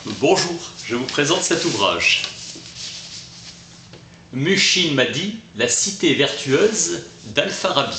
Bonjour, je vous présente cet ouvrage. Mushin Madi, la cité vertueuse d'Al-Farabi.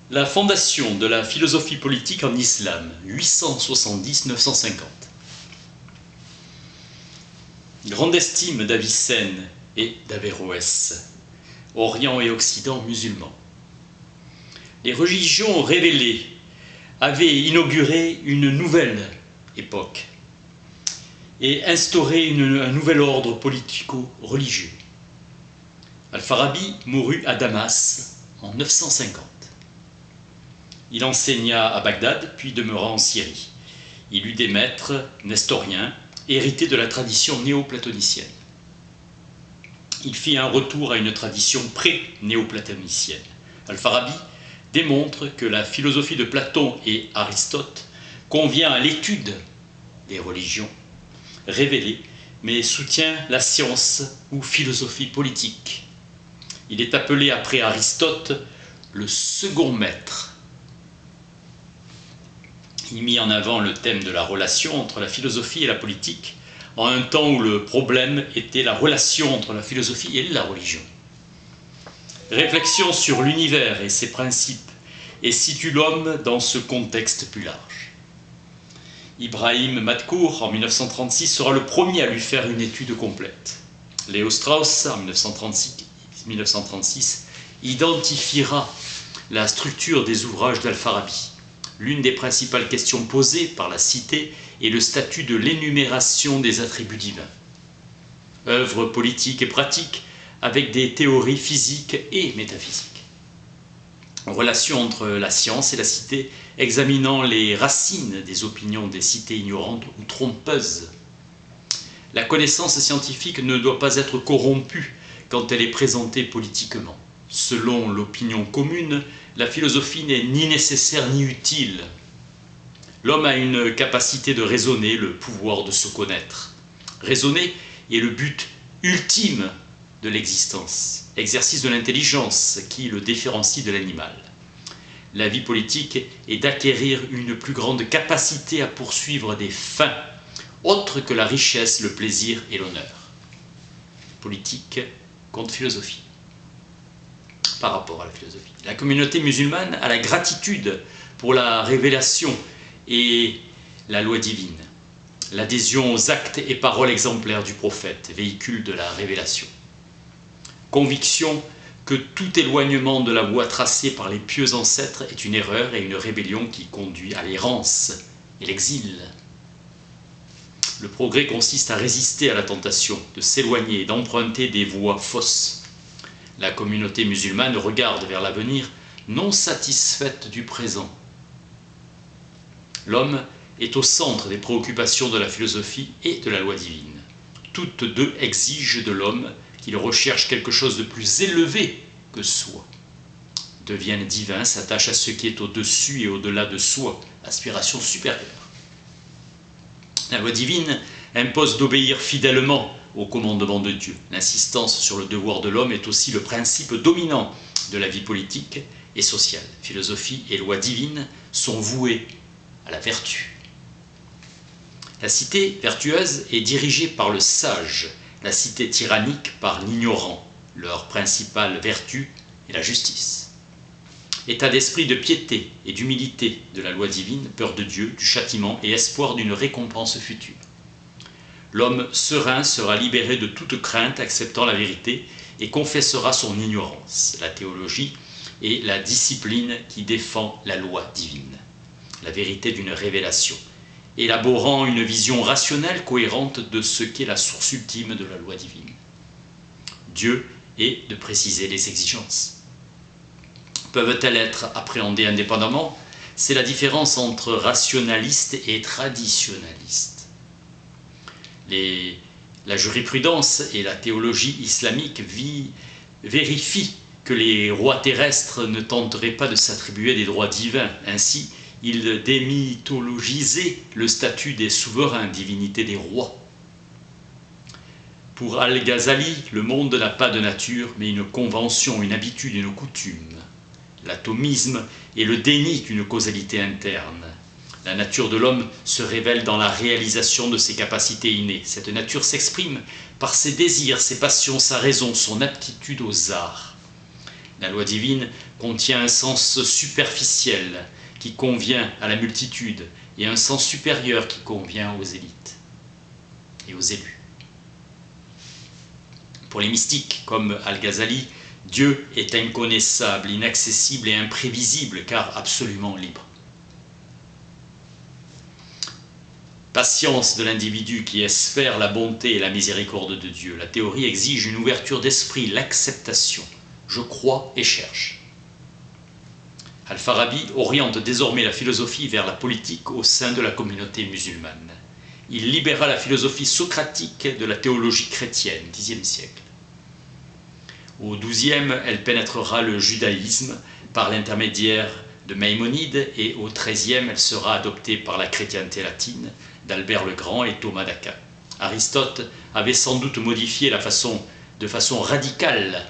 La fondation de la philosophie politique en islam, 870-950. Grande estime d'Avicenne et d'Averroès, Orient et Occident musulmans. Les religions révélées avaient inauguré une nouvelle époque et instauré un nouvel ordre politico-religieux. Al-Farabi mourut à Damas en 950. Il enseigna à Bagdad, puis demeura en Syrie. Il eut des maîtres nestoriens, hérités de la tradition néo-platonicienne. Il fit un retour à une tradition pré-néo-platonicienne. Al-Farabi démontre que la philosophie de Platon et Aristote convient à l'étude des religions révélées, mais soutient la science ou philosophie politique. Il est appelé après Aristote le second maître. Il mit en avant le thème de la relation entre la philosophie et la politique, en un temps où le problème était la relation entre la philosophie et la religion. Réflexion sur l'univers et ses principes, et situe l'homme dans ce contexte plus large. Ibrahim Madkour, en 1936, sera le premier à lui faire une étude complète. Léo Strauss, en 1936, identifiera la structure des ouvrages d'Al-Farabi. L'une des principales questions posées par la cité est le statut de l'énumération des attributs divins. Œuvre politique et pratique avec des théories physiques et métaphysiques. Relation entre la science et la cité, examinant les racines des opinions des cités ignorantes ou trompeuses. La connaissance scientifique ne doit pas être corrompue quand elle est présentée politiquement. Selon l'opinion commune, la philosophie n'est ni nécessaire ni utile. L'homme a une capacité de raisonner, le pouvoir de se connaître. Raisonner est le but ultime de l'existence, exercice de l'intelligence qui le différencie de l'animal. La vie politique est d'acquérir une plus grande capacité à poursuivre des fins autres que la richesse, le plaisir et l'honneur. Politique contre philosophie. Par rapport à la philosophie. La communauté musulmane a la gratitude pour la révélation et la loi divine. L'adhésion aux actes et paroles exemplaires du prophète, véhicule de la révélation. Conviction que tout éloignement de la voie tracée par les pieux ancêtres est une erreur et une rébellion qui conduit à l'errance et l'exil. Le progrès consiste à résister à la tentation de s'éloigner et d'emprunter des voies fausses. La communauté musulmane regarde vers l'avenir, non satisfaite du présent. L'homme est au centre des préoccupations de la philosophie et de la loi divine. Toutes deux exigent de l'homme qu'il recherche quelque chose de plus élevé que soi. Devienne divin, s'attache à ce qui est au-dessus et au-delà de soi, aspiration supérieure. La loi divine impose d'obéir fidèlement au commandement de Dieu. L'insistance sur le devoir de l'homme est aussi le principe dominant de la vie politique et sociale. Philosophie et loi divine sont vouées à la vertu. La cité vertueuse est dirigée par le sage, la cité tyrannique par l'ignorant. Leur principale vertu est la justice. État d'esprit de piété et d'humilité de la loi divine, peur de Dieu, du châtiment et espoir d'une récompense future. L'homme serein sera libéré de toute crainte, acceptant la vérité, et confessera son ignorance. La théologie est la discipline qui défend la loi divine, la vérité d'une révélation, élaborant une vision rationnelle cohérente de ce qu'est la source ultime de la loi divine. Dieu est de préciser les exigences. Peuvent-elles être appréhendées indépendamment? C'est la différence entre rationaliste et traditionnaliste. La jurisprudence et la théologie islamique vérifient que les rois terrestres ne tenteraient pas de s'attribuer des droits divins. Ainsi, ils démythologisaient le statut des souverains, divinité des rois. Pour Al-Ghazali, le monde n'a pas de nature, mais une convention, une habitude, une coutume. l'atomisme et le déni d'une causalité interne. La nature de l'homme se révèle dans la réalisation de ses capacités innées. Cette nature s'exprime par ses désirs, ses passions, sa raison, son aptitude aux arts. La loi divine contient un sens superficiel qui convient à la multitude et un sens supérieur qui convient aux élites et aux élus. Pour les mystiques comme Al-Ghazali, Dieu est inconnaissable, inaccessible et imprévisible car absolument libre. Patience de l'individu qui espère la bonté et la miséricorde de Dieu. La théorie exige une ouverture d'esprit, l'acceptation. Je crois et cherche. Al-Farabi oriente désormais la philosophie vers la politique au sein de la communauté musulmane. Il libéra la philosophie socratique de la théologie chrétienne, Xe siècle. Au XIIe, elle pénétrera le judaïsme par l'intermédiaire de Maïmonide et au XIIIe, elle sera adoptée par la chrétienté latine d'Albert le Grand et Thomas d'Aquin. Aristote avait sans doute modifié de façon radicale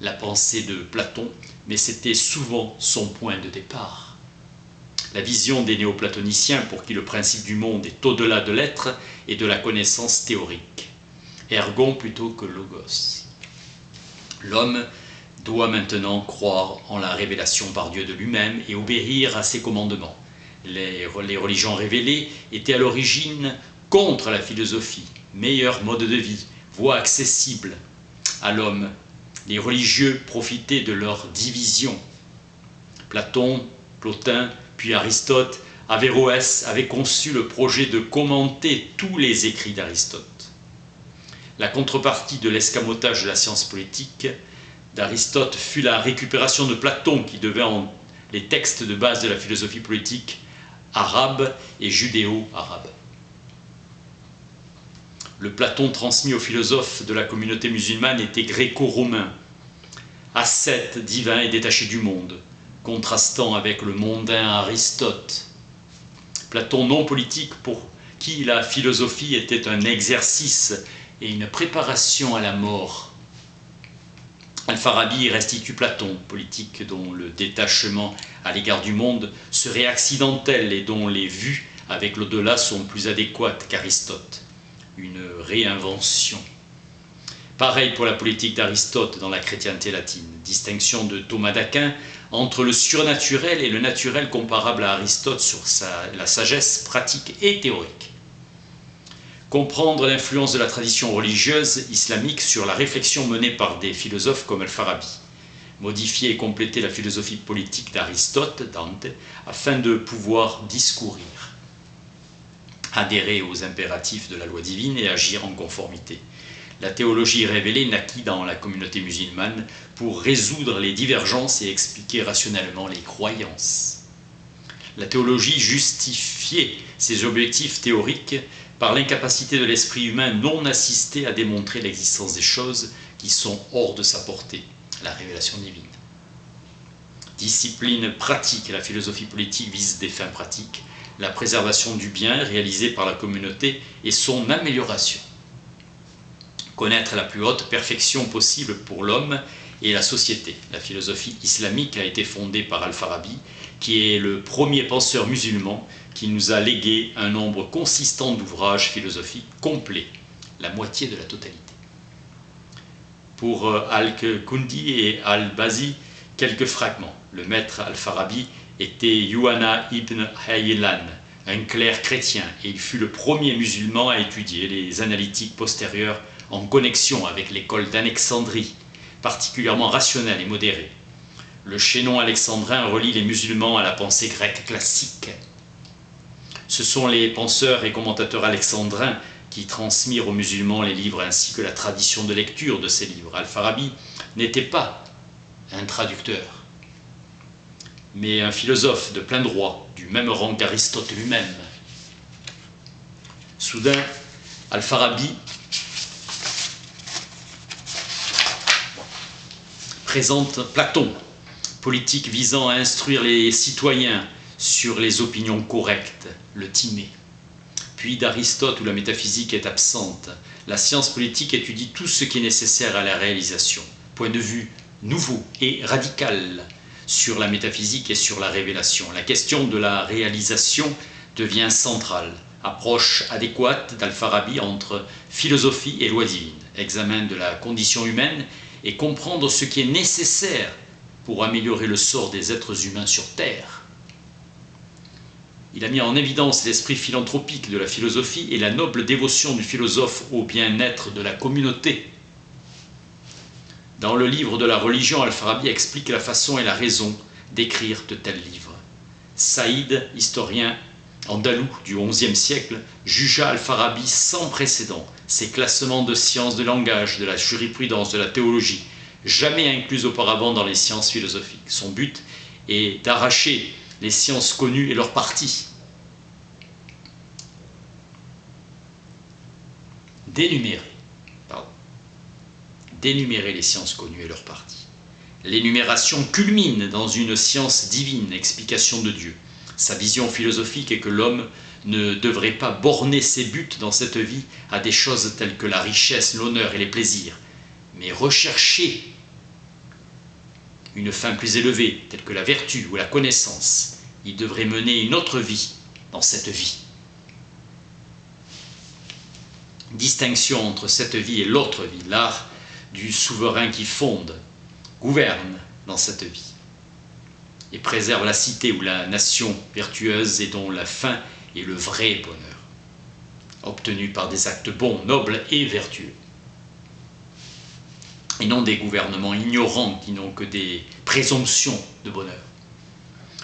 la pensée de Platon, mais c'était souvent son point de départ. La vision des néoplatoniciens pour qui le principe du monde est au-delà de l'être et de la connaissance théorique. Ergon plutôt que logos. L'homme doit maintenant croire en la révélation par Dieu de lui-même et obéir à ses commandements. Les religions révélées étaient à l'origine contre la philosophie, meilleur mode de vie, voie accessible à l'homme. Les religieux profitaient de leur division. Platon, Plotin, puis Aristote, Averroès avaient conçu le projet de commenter tous les écrits d'Aristote. La contrepartie de l'escamotage de la science politique d'Aristote fut la récupération de Platon qui devint les textes de base de la philosophie politique arabe et judéo-arabe. Le Platon transmis aux philosophes de la communauté musulmane était gréco-romain, ascète, divin et détaché du monde, contrastant avec le mondain Aristote. Platon non politique pour qui la philosophie était un exercice et une préparation à la mort. Al-Farabi restitue Platon, politique dont le détachement à l'égard du monde serait accidentel et dont les vues avec l'au-delà sont plus adéquates qu'Aristote. Une réinvention. Pareil pour la politique d'Aristote dans la chrétienté latine. Distinction de Thomas d'Aquin entre le surnaturel et le naturel comparable à Aristote sur la sagesse pratique et théorique. Comprendre l'influence de la tradition religieuse islamique sur la réflexion menée par des philosophes comme Al-Farabi. Modifier et compléter la philosophie politique d'Aristote, Dante, afin de pouvoir discourir. Adhérer aux impératifs de la loi divine et agir en conformité. La théologie révélée naquit dans la communauté musulmane pour résoudre les divergences et expliquer rationnellement les croyances. La théologie justifiait ses objectifs théoriques par l'incapacité de l'esprit humain non assisté à démontrer l'existence des choses qui sont hors de sa portée, la révélation divine. Discipline pratique, la philosophie politique vise des fins pratiques, la préservation du bien réalisé par la communauté et son amélioration. Connaître la plus haute perfection possible pour l'homme et la société. La philosophie islamique a été fondée par Al-Farabi, qui est le premier penseur musulman qui nous a légué un nombre consistant d'ouvrages philosophiques complets, la moitié de la totalité. Pour Al-Kundi et Al-Bazi, quelques fragments. Le maître Al-Farabi était Yuana ibn Haylan, un clerc chrétien, et il fut le premier musulman à étudier les analytiques postérieures en connexion avec l'école d'Alexandrie, particulièrement rationnelle et modérée. Le chaînon alexandrin relie les musulmans à la pensée grecque classique. Ce sont les penseurs et commentateurs alexandrins qui transmirent aux musulmans les livres ainsi que la tradition de lecture de ces livres. Al-Farabi n'était pas un traducteur, mais un philosophe de plein droit, du même rang qu'Aristote lui-même. Soudain, Al-Farabi présente Platon, politique visant à instruire les citoyens sur les opinions correctes, le Timée. Puis d'Aristote où la métaphysique est absente, la science politique étudie tout ce qui est nécessaire à la réalisation. Point de vue nouveau et radical sur la métaphysique et sur la révélation. La question de la réalisation devient centrale. Approche adéquate d'Al-Farabi entre philosophie et loi divine, examen de la condition humaine et comprendre ce qui est nécessaire pour améliorer le sort des êtres humains sur Terre. Il a mis en évidence l'esprit philanthropique de la philosophie et la noble dévotion du philosophe au bien-être de la communauté. Dans le livre de la religion, Al-Farabi explique la façon et la raison d'écrire de tels livres. Saïd, historien andalou du XIe siècle, jugea Al-Farabi sans précédent. Ses classements de sciences de langage, de la jurisprudence, de la théologie, jamais inclus auparavant dans les sciences philosophiques. Son but est d'arracher les sciences connues et leurs parties. D'énumérer les sciences connues et leurs parties. L'énumération culmine dans une science divine, explication de Dieu. Sa vision philosophique est que l'homme ne devrait pas borner ses buts dans cette vie à des choses telles que la richesse, l'honneur et les plaisirs, mais rechercher une fin plus élevée, telle que la vertu ou la connaissance. Il devrait mener une autre vie dans cette vie. Distinction entre cette vie et l'autre vie, l'art du souverain qui fonde, gouverne dans cette vie et préserve la cité ou la nation vertueuse et dont la fin est le vrai bonheur, obtenu par des actes bons, nobles et vertueux, et non des gouvernements ignorants qui n'ont que des présomptions de bonheur.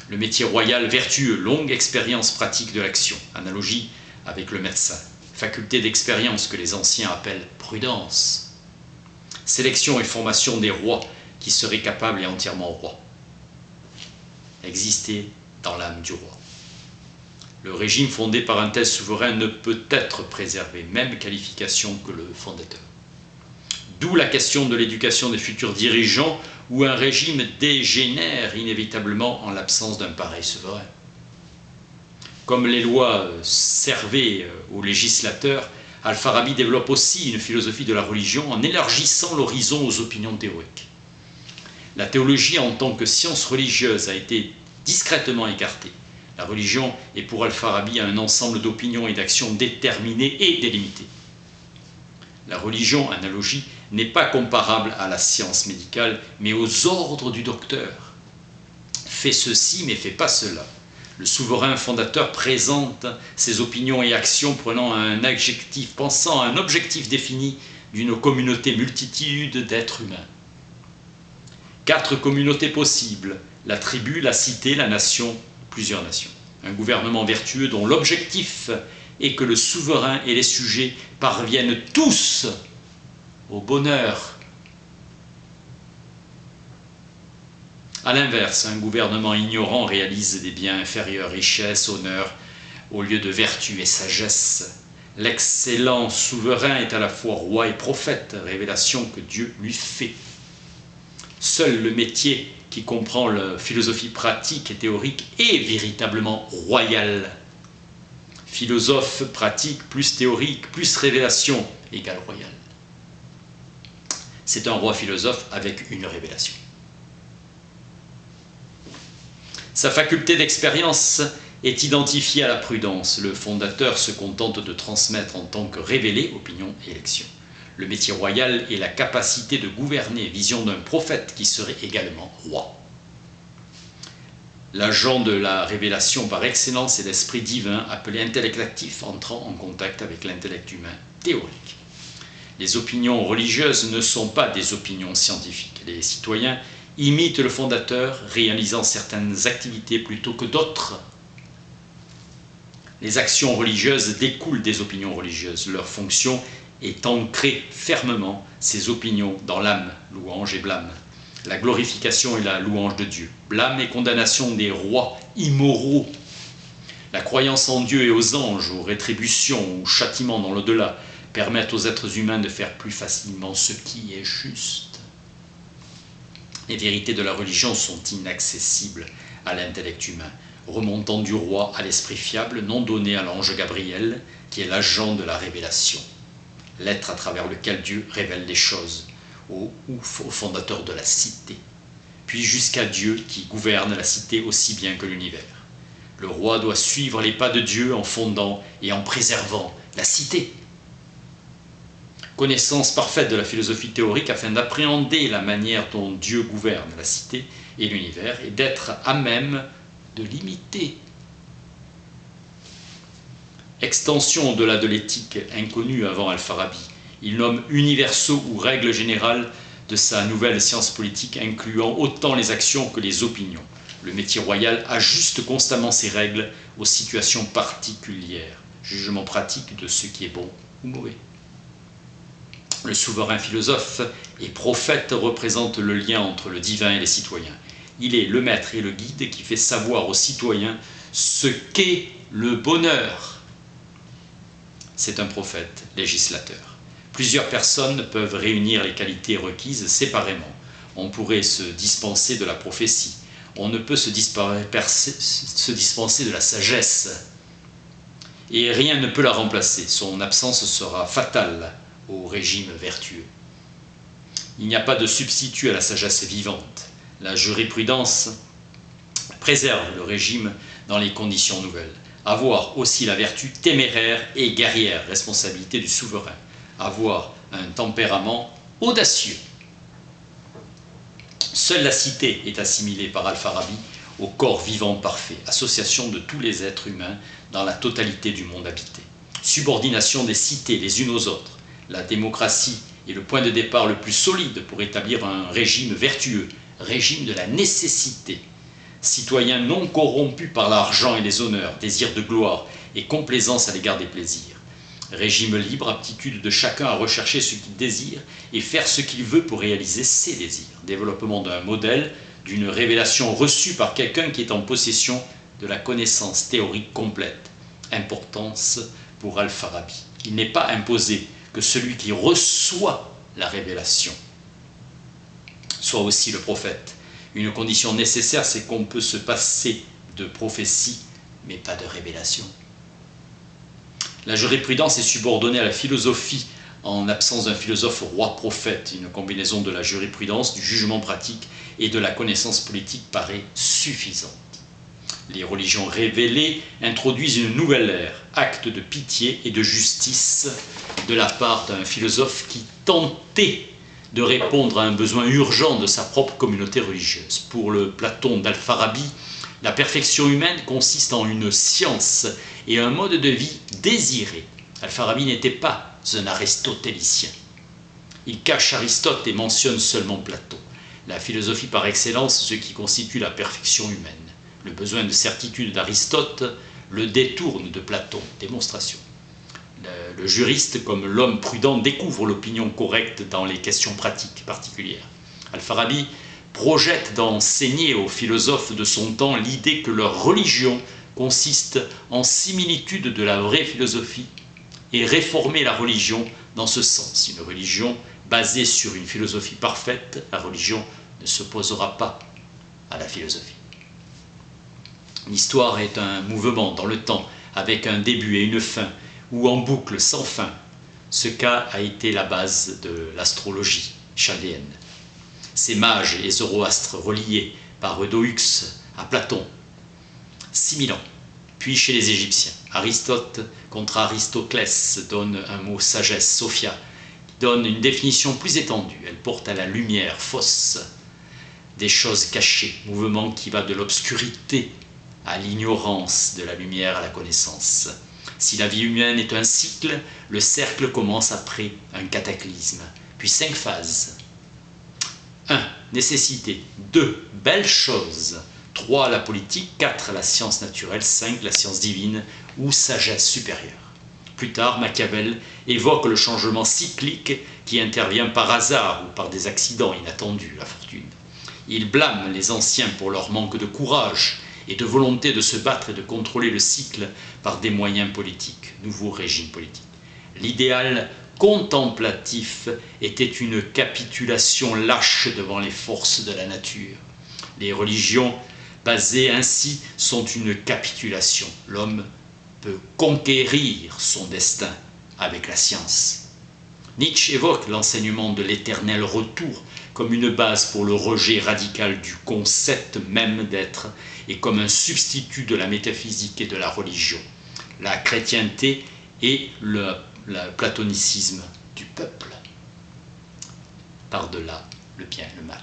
Le métier royal vertueux, longue expérience pratique de l'action, analogie avec le médecin, faculté d'expérience que les anciens appellent prudence, sélection et formation des rois qui seraient capables et entièrement rois, exister dans l'âme du roi. Le régime fondé par un tel souverain ne peut être préservé, même qualification que le fondateur. D'où la question de l'éducation des futurs dirigeants, où un régime dégénère inévitablement en l'absence d'un pareil souverain. Comme les lois servaient aux législateurs, Al-Farabi développe aussi une philosophie de la religion en élargissant l'horizon aux opinions théoriques. La théologie en tant que science religieuse a été discrètement écartée. La religion est pour Al-Farabi un ensemble d'opinions et d'actions déterminées et délimitées. La religion, analogie, n'est pas comparable à la science médicale, mais aux ordres du docteur. Fais ceci, mais fais pas cela. Le souverain fondateur présente ses opinions et actions prenant un adjectif, pensant à un objectif défini d'une communauté multitude d'êtres humains. 4 communautés possibles, la tribu, la cité, la nation, plusieurs nations. Un gouvernement vertueux dont l'objectif est que le souverain et les sujets parviennent tous au bonheur. A l'inverse, un gouvernement ignorant réalise des biens inférieurs, richesse, honneur, au lieu de vertu et sagesse. L'excellent souverain est à la fois roi et prophète, révélation que Dieu lui fait. Seul le métier qui comprend la philosophie pratique et théorique est véritablement royal. Philosophe pratique plus théorique plus révélation égale royal. C'est un roi philosophe avec une révélation. Sa faculté d'expérience est identifiée à la prudence. Le fondateur se contente de transmettre en tant que révélé opinion et élection. Le métier royal est la capacité de gouverner, vision d'un prophète qui serait également roi. L'agent de la révélation par excellence est l'esprit divin appelé intellect actif, entrant en contact avec l'intellect humain théorique. Les opinions religieuses ne sont pas des opinions scientifiques. Les citoyens imitent le fondateur, réalisant certaines activités plutôt que d'autres. Les actions religieuses découlent des opinions religieuses. Leur fonction est ancrée fermement, ces opinions, dans l'âme, louange et blâme. La glorification et la louange de Dieu. Blâme et condamnation des rois immoraux. La croyance en Dieu et aux anges, aux rétributions, aux châtiments dans l'au-delà, permettent aux êtres humains de faire plus facilement ce qui est juste. Les vérités de la religion sont inaccessibles à l'intellect humain, remontant du roi à l'esprit fiable, non donné à l'ange Gabriel, qui est l'agent de la révélation, l'être à travers lequel Dieu révèle les choses au fondateur de la cité. puis jusqu'à Dieu qui gouverne la cité aussi bien que l'univers. Le roi doit suivre les pas de Dieu en fondant et en préservant la cité. Connaissance parfaite de la philosophie théorique afin d'appréhender la manière dont Dieu gouverne la cité et l'univers et d'être à même de l'imiter. Extension au-delà de l'éthique inconnue avant Al-Farabi, il nomme universaux ou règles générales de sa nouvelle science politique incluant autant les actions que les opinions. Le métier royal ajuste constamment ses règles aux situations particulières, jugement pratique de ce qui est bon ou mauvais. Le souverain philosophe et prophète représente le lien entre le divin et les citoyens. Il est le maître et le guide qui fait savoir aux citoyens ce qu'est le bonheur. C'est un prophète législateur. Plusieurs personnes peuvent réunir les qualités requises séparément. On pourrait se dispenser de la prophétie. On ne peut se dispenser de la sagesse. Et rien ne peut la remplacer. Son absence sera fatale au régime vertueux. Il n'y a pas de substitut à la sagesse vivante. La jurisprudence préserve le régime dans les conditions nouvelles. Avoir aussi la vertu téméraire et guerrière, responsabilité du souverain. Avoir un tempérament audacieux. Seule la cité est assimilée par Al-Farabi au corps vivant parfait, association de tous les êtres humains dans la totalité du monde habité. Subordination des cités les unes aux autres. La démocratie est le point de départ le plus solide pour établir un régime vertueux, régime de la nécessité. Citoyens non corrompus par l'argent et les honneurs, désir de gloire et complaisance à l'égard des plaisirs. Régime libre, aptitude de chacun à rechercher ce qu'il désire et faire ce qu'il veut pour réaliser ses désirs. Développement d'un modèle, d'une révélation reçue par quelqu'un qui est en possession de la connaissance théorique complète. Importance pour Al-Farabi. Il n'est pas imposé que celui qui reçoit la révélation soit aussi le prophète. Une condition nécessaire, c'est qu'on peut se passer de prophétie, mais pas de révélation. La jurisprudence est subordonnée à la philosophie en absence d'un philosophe roi-prophète. Une combinaison de la jurisprudence, du jugement pratique et de la connaissance politique paraît suffisante. Les religions révélées introduisent une nouvelle ère, acte de pitié et de justice de la part d'un philosophe qui tentait de répondre à un besoin urgent de sa propre communauté religieuse. Pour le Platon d'Al-Farabi, la perfection humaine consiste en une science et un mode de vie désiré. Al-Farabi n'était pas un aristotélicien. Il cache Aristote et mentionne seulement Platon. La philosophie par excellence, ce qui constitue la perfection humaine. Le besoin de certitude d'Aristote le détourne de Platon. Démonstration. Le juriste, comme l'homme prudent, découvre l'opinion correcte dans les questions pratiques particulières. Al-Farabi projette d'enseigner aux philosophes de son temps l'idée que leur religion consiste en similitude de la vraie philosophie et réformer la religion dans ce sens. Une religion basée sur une philosophie parfaite, la religion ne s'opposera pas à la philosophie. L'histoire est un mouvement dans le temps, avec un début et une fin, ou en boucle sans fin. Ce cas a été la base de l'astrologie chaldéenne. Ces mages et zoroastres reliés par Eudoxus à Platon, 6000 ans, puis chez les Égyptiens. Aristote contre Aristoclès donne un mot sagesse, Sophia, qui donne une définition plus étendue. Elle porte à la lumière fausse des choses cachées, mouvement qui va de l'obscurité à l'ignorance, de la lumière à la connaissance. Si la vie humaine est un cycle, le cercle commence après un cataclysme, puis 5 phases. 1. Nécessité. 2. Belles choses. 3. La politique. 4. La science naturelle. 5. La science divine ou sagesse supérieure. Plus tard, Machiavel évoque le changement cyclique qui intervient par hasard ou par des accidents inattendus, la fortune. Il blâme les anciens pour leur manque de courage et de volonté de se battre et de contrôler le cycle par des moyens politiques, nouveaux régimes politiques. L'idéal contemplatif était une capitulation lâche devant les forces de la nature. Les religions basées ainsi sont une capitulation. L'homme peut conquérir son destin avec la science. Nietzsche évoque l'enseignement de l'éternel retour comme une base pour le rejet radical du concept même d'être et comme un substitut de la métaphysique et de la religion, la chrétienté et le platonicisme du peuple. Par-delà le bien et le mal.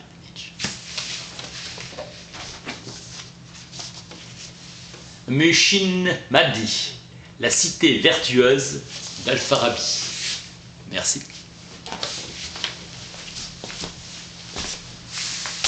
Mushin Madi, la cité vertueuse d'Al-Farabi. Merci.